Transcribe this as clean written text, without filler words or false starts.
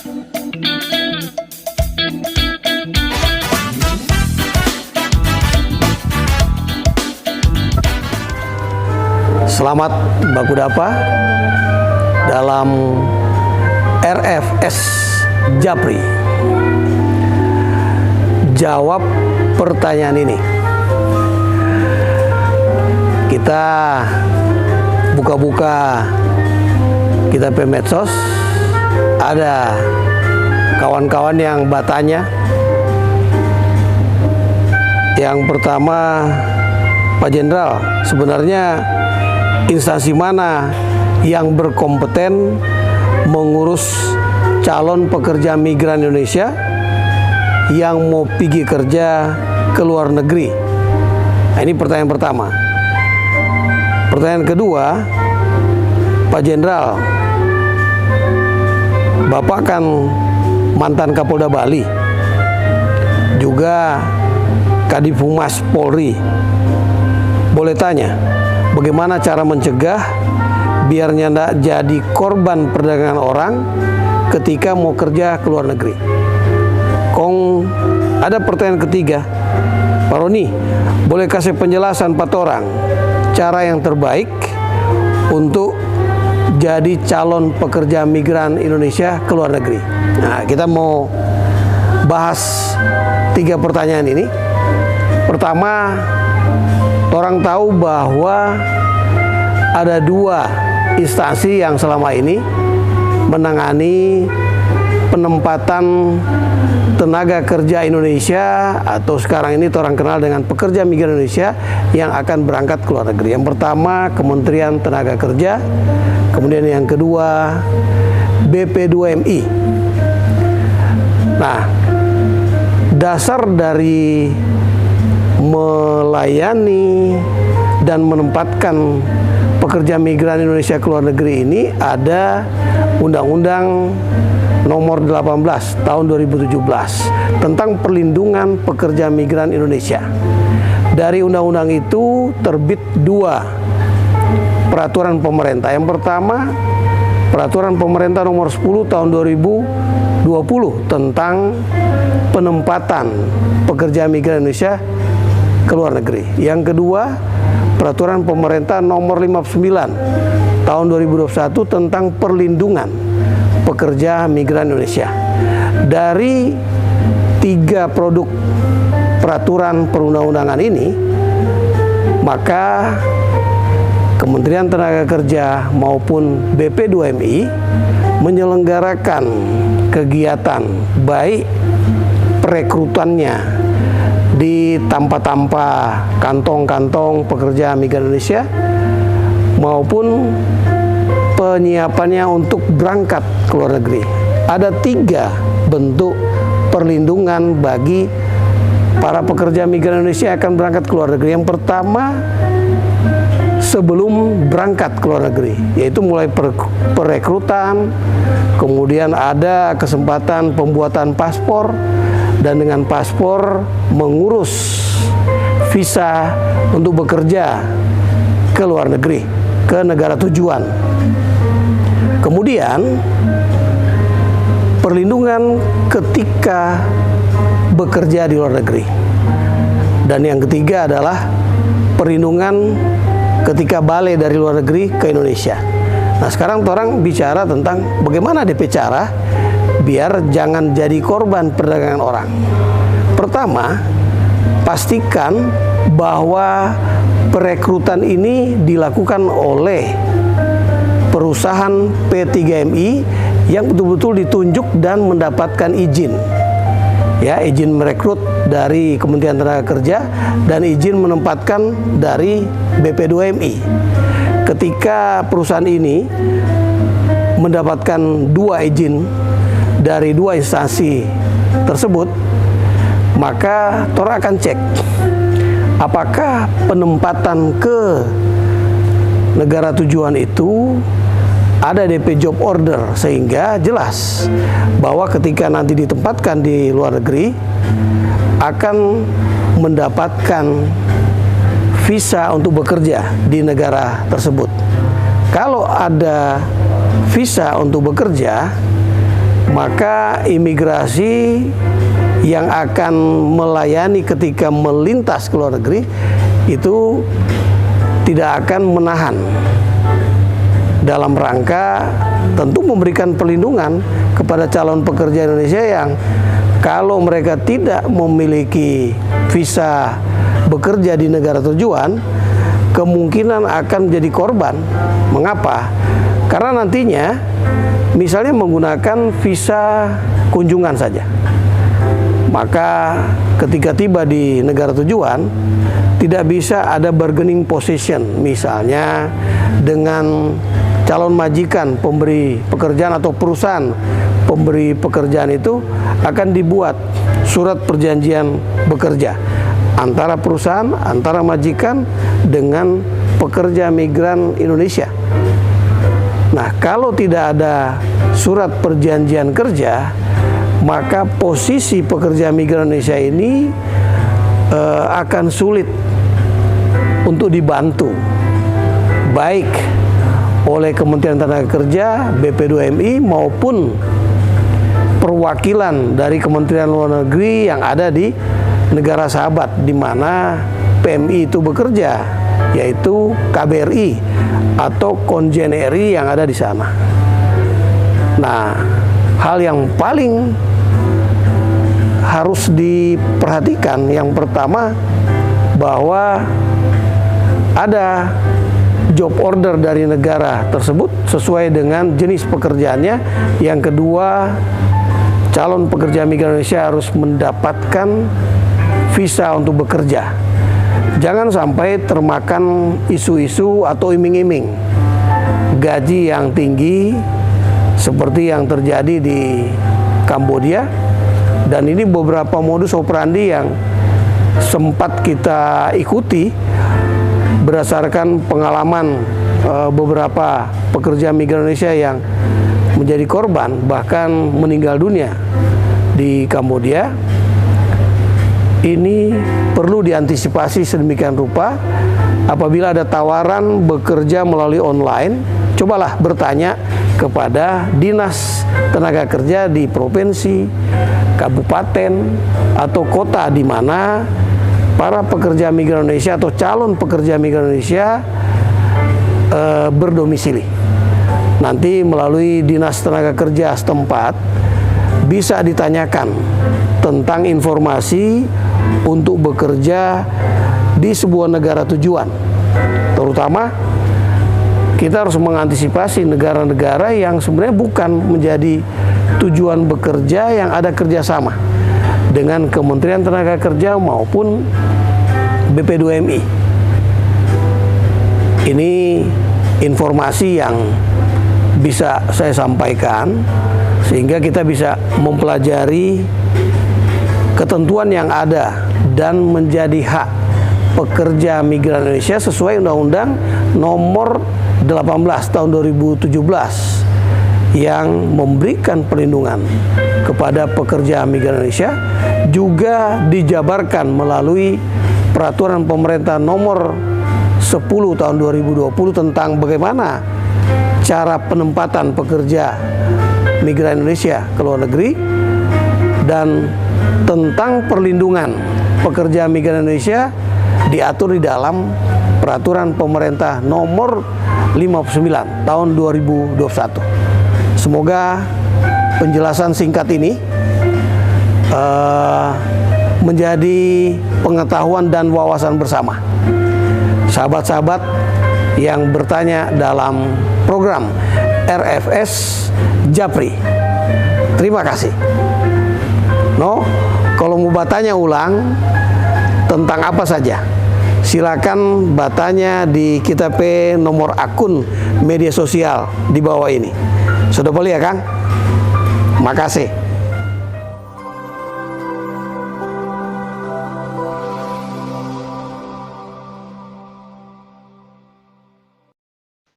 Selamat baku dapa dalam RFS Japri. Jawab pertanyaan ini. Kita buka-buka kita medsos, ada kawan-kawan yang bertanya. Yang pertama, Pak Jenderal, sebenarnya instansi mana yang berkompeten mengurus calon pekerja migran Indonesia yang mau pergi kerja ke luar negeri? Nah, ini pertanyaan pertama. Pertanyaan kedua, Pak Jenderal, Bapak kan mantan Kapolda Bali, juga Kadif Humas Polri. Boleh tanya, bagaimana cara mencegah biarnya tidak jadi korban perdagangan orang ketika mau kerja ke luar negeri? Ada pertanyaan ketiga, Pak Roni, boleh kasih penjelasan Pak Torang cara yang terbaik untuk jadi calon pekerja migran Indonesia ke luar negeri? Nah, kita mau bahas 3 pertanyaan ini. Pertama, orang tahu bahwa ada 2 instansi yang selama ini menangani penempatan tenaga kerja Indonesia, atau sekarang ini orang kenal dengan pekerja migran Indonesia yang akan berangkat ke luar negeri. Yang pertama, Kementerian Tenaga Kerja, kemudian yang kedua BP2MI. Nah, dasar dari melayani dan menempatkan pekerja migran Indonesia ke luar negeri ini ada Undang-Undang Nomor 18 Tahun 2017 tentang perlindungan pekerja migran Indonesia. Dari undang-undang itu terbit 2 peraturan pemerintah. Yang pertama, Peraturan Pemerintah Nomor 10 Tahun 2020 tentang penempatan pekerja migran Indonesia ke luar negeri. Yang kedua, Peraturan Pemerintah Nomor 59 Tahun 2021 tentang perlindungan pekerja migran Indonesia. Dari 3 produk peraturan perundang-undangan ini, maka Kementerian Tenaga Kerja maupun BP2MI menyelenggarakan kegiatan baik perekrutannya di tanpa kantong-kantong pekerja migran Indonesia maupun penyiapannya untuk berangkat ke luar negeri. Ada 3 bentuk perlindungan bagi para pekerja migran Indonesia yang akan berangkat ke luar negeri. Yang pertama, sebelum berangkat ke luar negeri, yaitu mulai perekrutan, kemudian ada kesempatan pembuatan paspor, dan dengan paspor mengurus visa untuk bekerja ke luar negeri, ke negara tujuan. Kemudian perlindungan ketika bekerja di luar negeri. Dan yang ketiga adalah perlindungan ketika balik dari luar negeri ke Indonesia. Nah, sekarang orang bicara tentang bagaimana DP cara biar jangan jadi korban perdagangan orang. Pertama, pastikan bahwa perekrutan ini dilakukan oleh perusahaan P3MI yang betul-betul ditunjuk dan mendapatkan izin. Ya, izin merekrut dari Kementerian Tenaga Kerja dan izin menempatkan dari BP2MI. Ketika perusahaan ini mendapatkan 2 izin dari 2 instansi tersebut, maka Tora akan cek apakah penempatan ke negara tujuan itu ada DP job order, sehingga jelas bahwa ketika nanti ditempatkan di luar negeri akan mendapatkan visa untuk bekerja di negara tersebut. Kalau ada visa untuk bekerja, maka imigrasi yang akan melayani ketika melintas ke luar negeri itu tidak akan menahan, dalam rangka tentu memberikan perlindungan kepada calon pekerja Indonesia yang kalau mereka tidak memiliki visa bekerja di negara tujuan, kemungkinan akan menjadi korban. Mengapa? Karena nantinya misalnya menggunakan visa kunjungan saja, maka ketika tiba di negara tujuan tidak bisa ada bargaining position, misalnya dengan calon majikan pemberi pekerjaan atau perusahaan pemberi pekerjaan itu akan dibuat surat perjanjian bekerja antara perusahaan, antara majikan dengan pekerja migran Indonesia. Nah, kalau tidak ada surat perjanjian kerja, maka posisi pekerja migran Indonesia ini akan sulit untuk dibantu, baik oleh Kementerian Tenaga Kerja, BP2MI maupun perwakilan dari Kementerian Luar Negeri yang ada di negara sahabat di mana PMI itu bekerja, yaitu KBRI atau Konjen RI yang ada di sana. Nah, hal yang paling harus diperhatikan yang pertama bahwa ada job order dari negara tersebut sesuai dengan jenis pekerjaannya. Yang kedua, calon pekerja migran Indonesia harus mendapatkan visa untuk bekerja. Jangan sampai termakan isu-isu atau iming-iming gaji yang tinggi seperti yang terjadi di Kambodia. Dan ini beberapa modus operandi yang sempat kita ikuti berdasarkan pengalaman beberapa pekerja migran Indonesia yang menjadi korban bahkan meninggal dunia di Kambodia. Ini perlu diantisipasi sedemikian rupa. Apabila ada tawaran bekerja melalui online, cobalah bertanya kepada Dinas Tenaga Kerja di provinsi, kabupaten, atau kota di mana para pekerja migran Indonesia atau calon pekerja migran Indonesia berdomisili. Nanti melalui Dinas Tenaga Kerja setempat bisa ditanyakan tentang informasi untuk bekerja di sebuah negara tujuan. Terutama kita harus mengantisipasi negara-negara yang sebenarnya bukan menjadi tujuan bekerja yang ada kerjasama dengan Kementerian Tenaga Kerja maupun BP2MI. Ini informasi yang bisa saya sampaikan sehingga kita bisa mempelajari ketentuan yang ada dan menjadi hak pekerja migran Indonesia sesuai Undang-Undang Nomor 18 Tahun 2017 yang memberikan perlindungan kepada pekerja migran Indonesia, juga dijabarkan melalui Peraturan Pemerintah Nomor 10 Tahun 2020 tentang bagaimana cara penempatan pekerja migran Indonesia ke luar negeri, dan tentang perlindungan pekerja migran Indonesia diatur di dalam Peraturan Pemerintah Nomor 59 Tahun 2021. Semoga penjelasan singkat ini menjadi pengetahuan dan wawasan bersama sahabat-sahabat yang bertanya dalam program RFS Japri. Terima kasih. Kalau mau bertanya ulang tentang apa saja, silakan bertanya di kita nomor akun media sosial di bawah ini. Sudah boleh ya, Kang? Makasih.